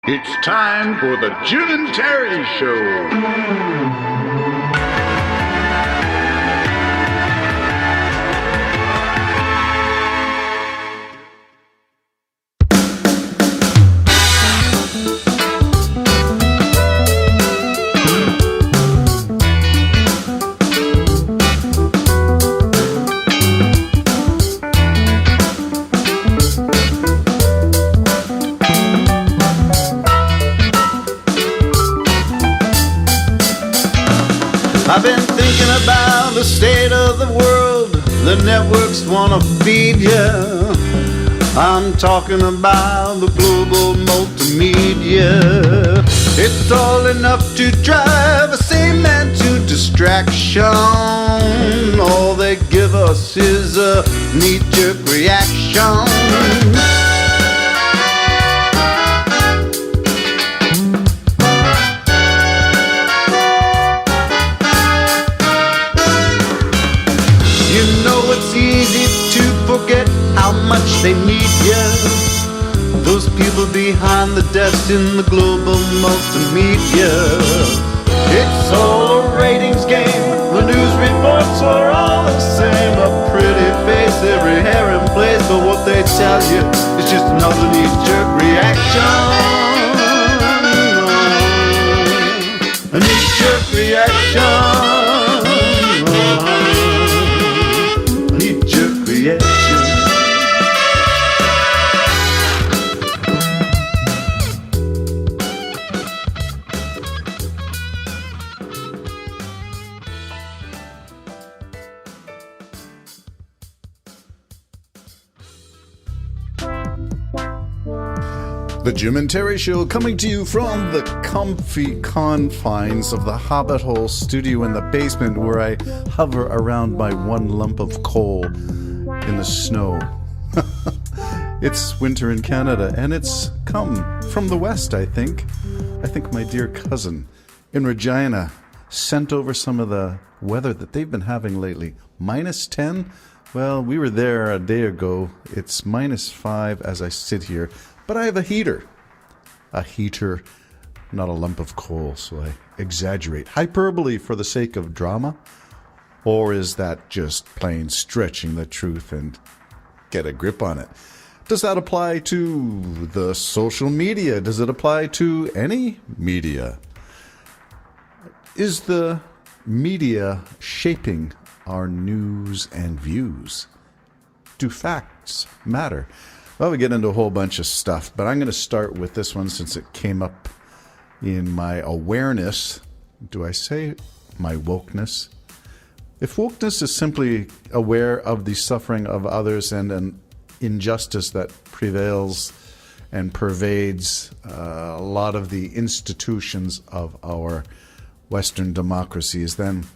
It's time for the Jim and Terry Show. I've been thinking about the state of the world. The networks wanna feed ya. I'm talking about the global multimedia. It's all enough to drive a sane man to distraction. All they give us is a knee-jerk reaction. It's easy to forget how much they need you. Those people behind the desk in the global multimedia. It's all a ratings game. The news reports are all the same. A pretty face, every hair in place. But what they tell you is just another knee-jerk reaction. A knee-jerk reaction. The Jim and Terry Show, coming to you from the comfy confines of the Hobbit Hole studio in the basement, where I hover around my one lump of coal in the snow. It's winter in Canada, and it's come from the west, I think. I think my dear cousin in Regina sent over some of the weather that they've been having lately. -10? Well, we were there a day ago. It's -5 as I sit here. But I have a heater. A heater, not a lump of coal, so I exaggerate. Hyperbole for the sake of drama? Or is that just plain stretching the truth and get a grip on it? Does that apply to the social media? Does it apply to any media? Is the media shaping our news and views? Do facts matter? Well, we get into a whole bunch of stuff, but I'm going to start with this one since it came up in my awareness. Do I say my wokeness? If wokeness is simply aware of the suffering of others and an injustice that prevails and pervades a lot of the institutions of our Western democracies, then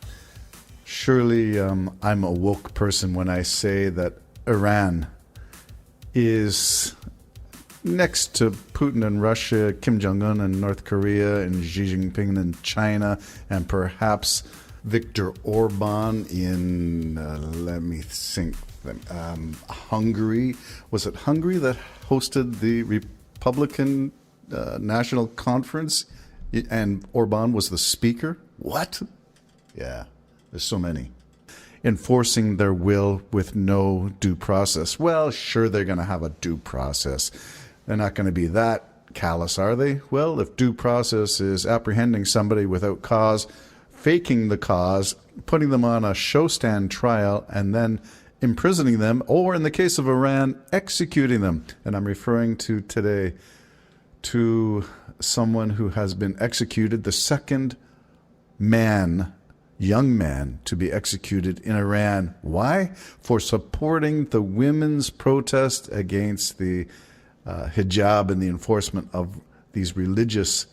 surely I'm a woke person when I say that Iran is next to Putin and Russia, Kim Jong-un and North Korea, and Xi Jinping in China, and perhaps Viktor Orban in, let me think, Hungary. Was it Hungary that hosted the Republican National Conference, and Orban was the speaker? What? Yeah, there's so many. Enforcing their will with no due process. Well, sure, they're going to have a due process. They're not going to be that callous, are they? Well, if due process is apprehending somebody without cause, faking the cause, putting them on a show stand trial, and then imprisoning them, or in the case of Iran, executing them. And I'm referring to today to someone who has been executed, the second young man to be executed in Iran. Why? For supporting the women's protest against the hijab and the enforcement of these religious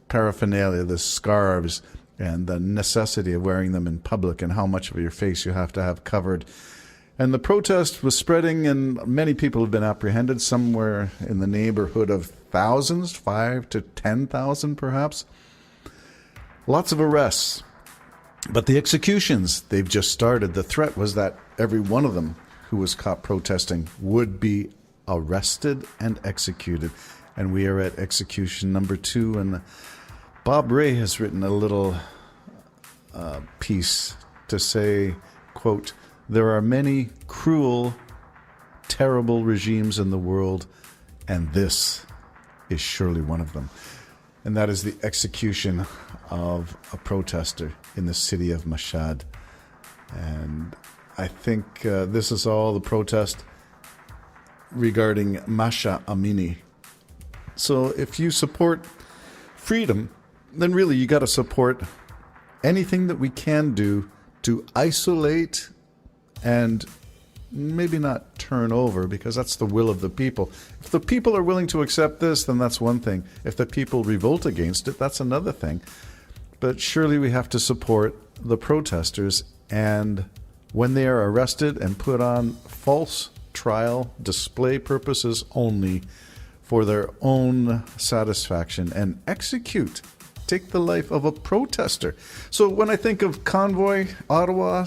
paraphernalia, the scarves, and the necessity of wearing them in public and how much of your face you have to have covered. And the protest was spreading, and many people have been apprehended, somewhere in the neighborhood of thousands, 5,000 to 10,000 perhaps. Lots of arrests. But the executions, they've just started. The threat was that every one of them who was caught protesting would be arrested and executed. and we are at execution number 2. And Bob Ray has written a little piece to say, quote, "There are many cruel, terrible regimes in the world, and this is surely one of them." And that is the execution of a protester in the city of Mashhad. And I think this is all the protest regarding Mahsa Amini. So if you support freedom, then really you got to support anything that we can do to isolate and maybe not turn over, because that's the will of the people. If the people are willing to accept this, then that's one thing. If the people revolt against it, that's another thing. But surely we have to support the protesters, and when they are arrested and put on false trial, display purposes only, for their own satisfaction, and take the life of a protester. So when I think of Convoy, Ottawa,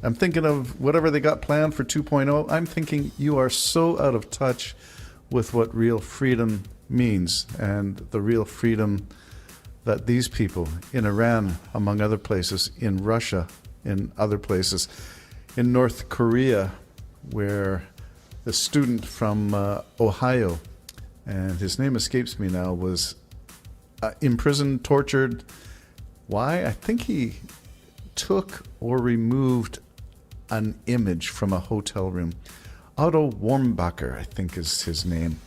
I'm thinking of whatever they got planned for 2.0. I'm thinking you are so out of touch with what real freedom means, and the real freedom that these people in Iran, among other places, in Russia, in other places, in North Korea, where the student from Ohio, and his name escapes me now, was imprisoned, tortured. Why? I think he took or removed an image from a hotel room. Otto Warmbacher, I think is his name.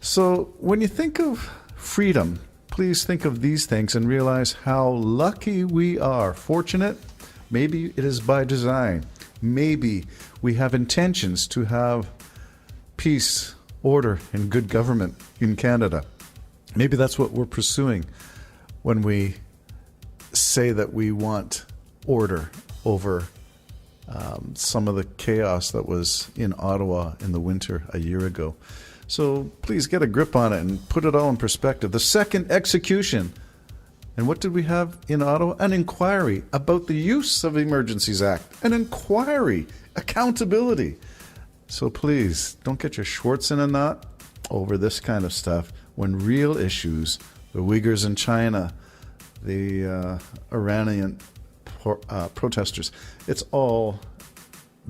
So when you think of freedom, please think of these things and realize how lucky we are. Fortunate, maybe it is by design. Maybe we have intentions to have peace, order, and good government in Canada. Maybe that's what we're pursuing when we say that we want order over some of the chaos that was in Ottawa in the winter a year ago. So please get a grip on it and put it all in perspective. The second execution. And what did we have in Ottawa? An inquiry about the use of Emergencies Act. An inquiry. Accountability. So please, don't get your Schwartz in a knot over this kind of stuff when real issues, the Uyghurs in China, the Iranian protesters, it's all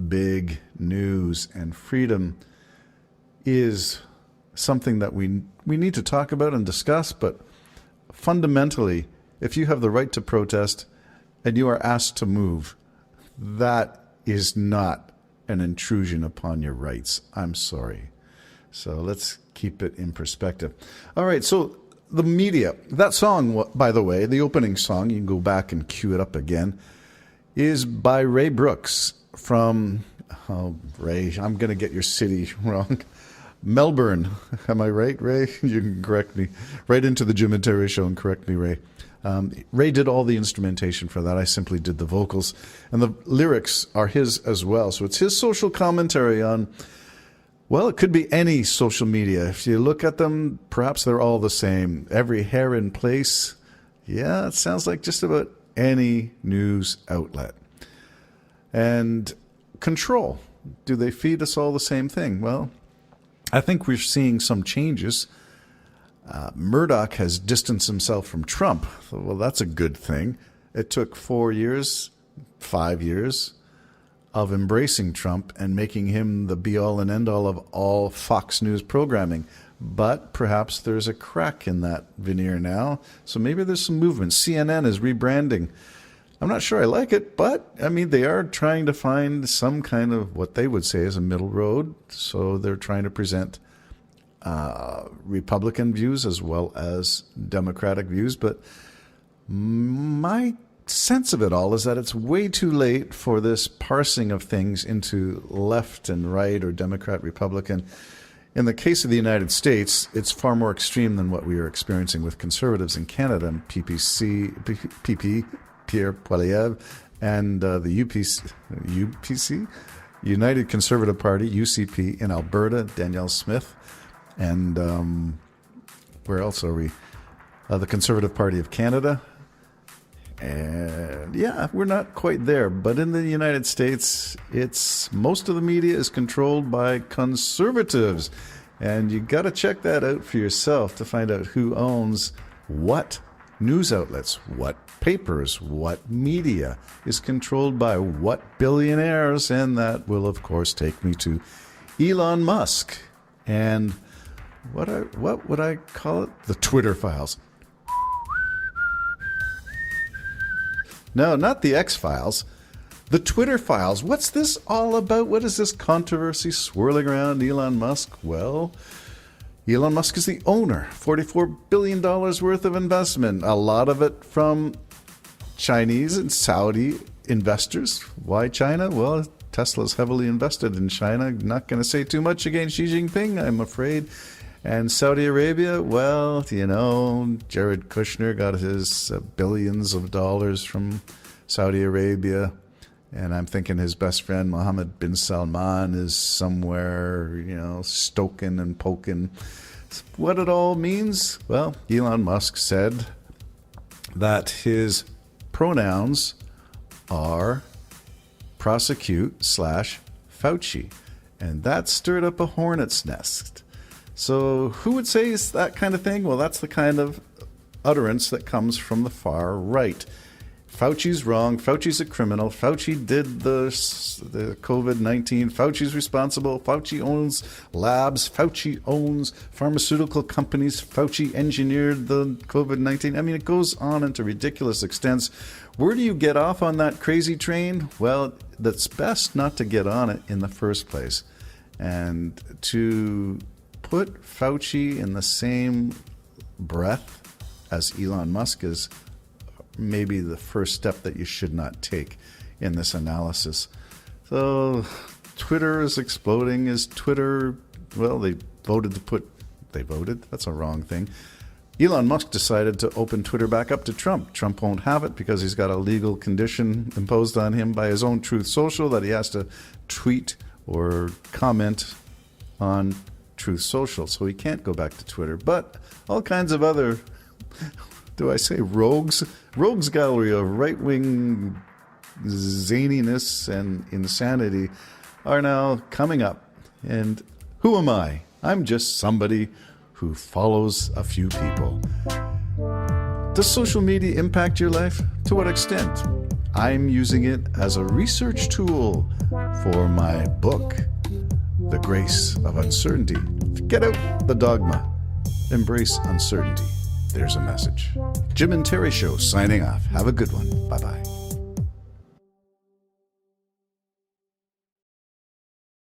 big news, and freedom is something that we need to talk about and discuss. But fundamentally, if you have the right to protest and you are asked to move, that is not an intrusion upon your rights. I'm sorry. So let's keep it in perspective. All right, so the media, that song, by the way, the opening song, you can go back and cue it up again, is by Ray Brooks from, Ray, I'm going to get your city wrong. Melbourne. Am I right, Ray? You can correct me. Right into the Jim and Terry Show and correct me, Ray. Ray did all the instrumentation for that. I simply did the vocals. And the lyrics are his as well. So it's his social commentary on, well, it could be any social media. If you look at them, perhaps they're all the same. Every hair in place. Yeah, it sounds like just about any news outlet. And control. Do they feed us all the same thing? Well, I think we're seeing some changes. Murdoch has distanced himself from Trump. Well, that's a good thing. It took 4 years, 5 years of embracing Trump and making him the be-all and end-all of all Fox News programming. But perhaps there's a crack in that veneer now. So maybe there's some movement. CNN is rebranding. I'm not sure I like it, but, I mean, they are trying to find some kind of what they would say is a middle road. So they're trying to present Republican views as well as Democratic views. But my sense of it all is that it's way too late for this parsing of things into left and right or Democrat, Republican. In the case of the United States, it's far more extreme than what we are experiencing with conservatives in Canada and PP, Pierre Poilievre, and the UPC, United Conservative Party, UCP, in Alberta, Danielle Smith, and where else are we? The Conservative Party of Canada. And yeah, we're not quite there. But in the United States, most of the media is controlled by conservatives. And you got to check that out for yourself to find out who owns what news outlets, what papers, what media is controlled by what billionaires. And that will, of course, take me to Elon Musk and what would I call it? The Twitter files. No, not the X-Files. The Twitter files. What's this all about? What is this controversy swirling around Elon Musk? Well, Elon Musk is the owner. $44 billion worth of investment. A lot of it from Chinese and Saudi investors. Why China? Well, Tesla's heavily invested in China. Not going to say too much against Xi Jinping, I'm afraid. And Saudi Arabia, well, you know, Jared Kushner got his billions of dollars from Saudi Arabia. And I'm thinking his best friend, Mohammed bin Salman, is somewhere, you know, stoking and poking. What it all means? Well, Elon Musk said that his pronouns are prosecute/Fauci. And that stirred up a hornet's nest. So who would say is that kind of thing? Well, that's the kind of utterance that comes from the far right. Fauci's wrong. Fauci's a criminal. Fauci did the COVID-19. Fauci's responsible. Fauci owns labs. Fauci owns pharmaceutical companies. Fauci engineered the COVID-19. I mean, it goes on into ridiculous extents. Where do you get off on that crazy train? Well, that's best not to get on it in the first place. And to put Fauci in the same breath as Elon Musk is maybe the first step that you should not take in this analysis. So Twitter is exploding. Is Twitter, well, they voted? That's a wrong thing. Elon Musk decided to open Twitter back up to Trump. Trump won't have it because he's got a legal condition imposed on him by his own Truth Social that he has to tweet or comment on Truth Social, so he can't go back to Twitter. But all kinds of other, do I say rogues gallery of right-wing zaniness and insanity are now coming up. And who am I? I'm just somebody who follows a few people. Does social media impact your life? To what extent? I'm using it as a research tool for my book, The Grace of Uncertainty. Get out the dogma. Embrace uncertainty. There's a message. Jim and Terry Show signing off. Have a good one. Bye-bye.